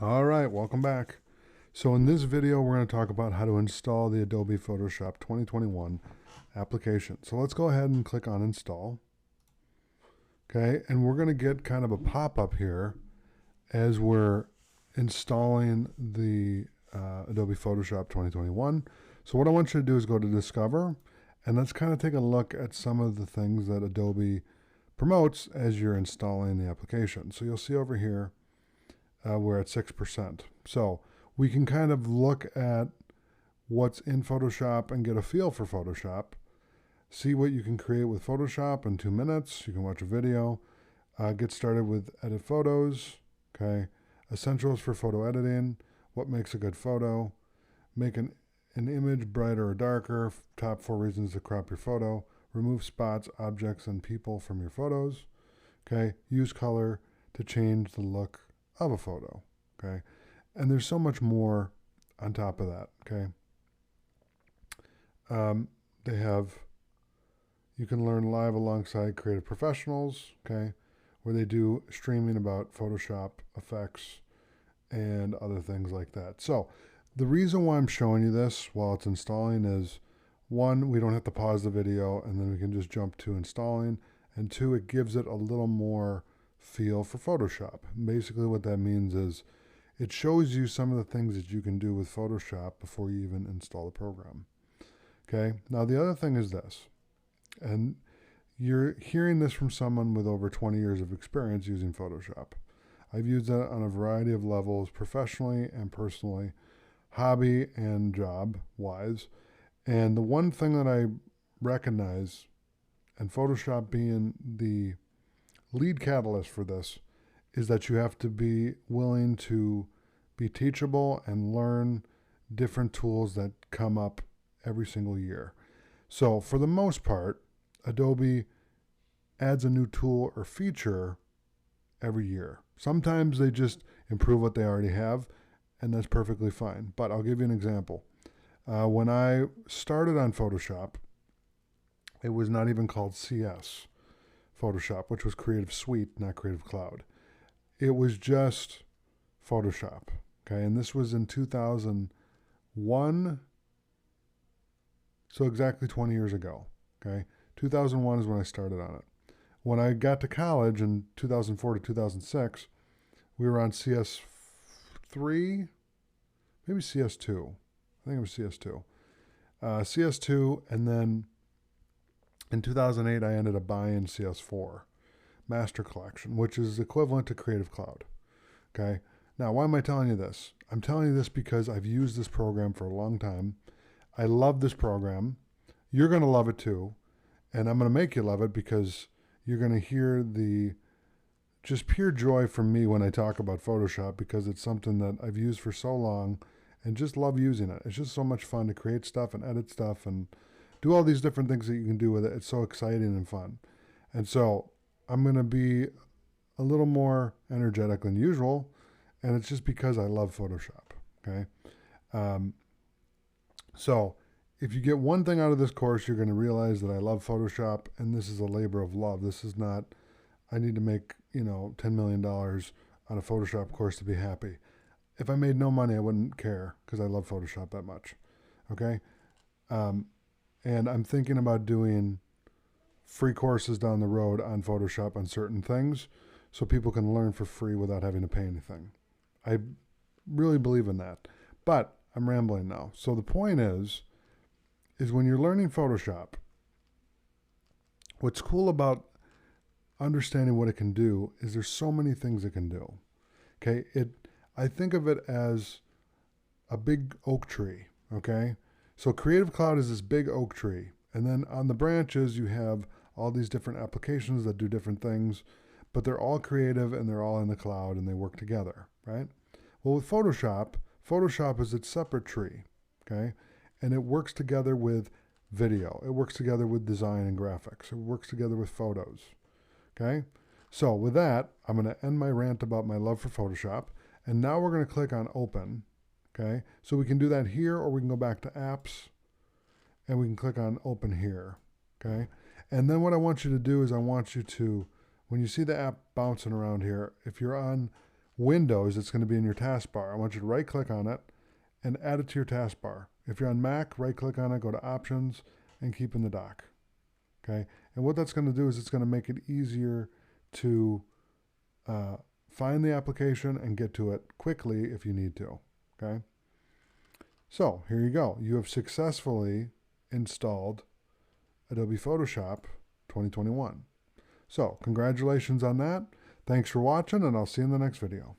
All right, welcome back. So in this video, we're going to talk about how to install the Adobe Photoshop 2021 application. So let's go ahead and click on install. Okay, and we're going to get kind of a pop-up here as we're installing the Adobe Photoshop 2021. So what I want you to do is go to Discover, and let's kind of take a look at some of the things that Adobe promotes as you're installing the application. So you'll see over here, we're at 6%. So we can kind of look at what's in Photoshop and get a feel for Photoshop. See what you can create with Photoshop in 2 minutes. You can watch a video. Get started with edit photos. Okay. Essentials for photo editing. What makes a good photo. Make an image brighter or darker. Top 4 reasons to crop your photo. Remove spots, objects, and people from your photos. Okay. Use color to change the look of a photo. Okay. And there's so much more on top of that. Okay. They have, you can learn live alongside creative professionals. Okay. Where they do streaming about Photoshop effects and other things like that. So the reason why I'm showing you this while it's installing is, one, we don't have to pause the video and then we can just jump to installing. And two, it gives it a little more feel for Photoshop. Basically what that means is it shows you some of the things that you can do with Photoshop before you even install the program. Okay, now the other thing is this, and you're hearing this from someone with over 20 years of experience using Photoshop. I've used it on a variety of levels, professionally and personally, hobby and job wise. And the one thing that I recognize, and Photoshop being the lead catalyst for this, is that you have to be willing to be teachable and learn different tools that come up every single year. So for the most part, Adobe adds a new tool or feature every year. Sometimes they just improve what they already have, and that's perfectly fine. But I'll give you an example. When I started on Photoshop, it was not even called CS Photoshop, which was Creative Suite, not Creative Cloud. It was just Photoshop. Okay, and this was in 2001, so exactly 20 years ago. Okay, 2001 is when I started on it. When I got to college in 2004 to 2006, we were on CS3, maybe CS2. I think it was CS2. CS2, and then in 2008, I ended up buying CS4 Master Collection, which is equivalent to Creative Cloud. Okay. Now, why am I telling you this? I'm telling you this because I've used this program for a long time. I love this program. You're going to love it too. And I'm going to make you love it because you're going to hear the just pure joy from me when I talk about Photoshop, because it's something that I've used for so long and just love using it. It's just so much fun to create stuff and edit stuff and do all these different things that you can do with it. It's so exciting and fun. And so I'm going to be a little more energetic than usual, and it's just because I love Photoshop. Okay. So if you get one thing out of this course, you're going to realize that I love Photoshop, and this is a labor of love. This is not, I need to make, $10 million on a Photoshop course to be happy. If I made no money, I wouldn't care because I love Photoshop that much. Okay. And I'm thinking about doing free courses down the road on Photoshop on certain things so people can learn for free without having to pay anything. I really believe in that. But I'm rambling now. So the point is when you're learning Photoshop, what's cool about understanding what it can do is there's so many things it can do. Okay? I think of it as a big oak tree. Okay? So Creative Cloud is this big oak tree. And then on the branches, you have all these different applications that do different things, but they're all creative and they're all in the cloud and they work together, right? Well, with Photoshop, Photoshop is its separate tree, okay? And it works together with video. It works together with design and graphics. It works together with photos, okay? So with that, I'm going to end my rant about my love for Photoshop. And now we're going to click on Open, okay? So we can do that here, or we can go back to Apps, and we can click on Open here, okay? And then what I want you to do is I want you to, when you see the app bouncing around here, if you're on Windows, it's going to be in your taskbar. I want you to right click on it and add it to your taskbar. If you're on Mac, right click on it, go to Options, and keep in the dock. Okay, and what that's going to do is it's going to make it easier to find the application and get to it quickly if you need to. Okay, so here you go. You have successfully installed Adobe Photoshop 2021. So congratulations on that. Thanks for watching, and I'll see you in the next video.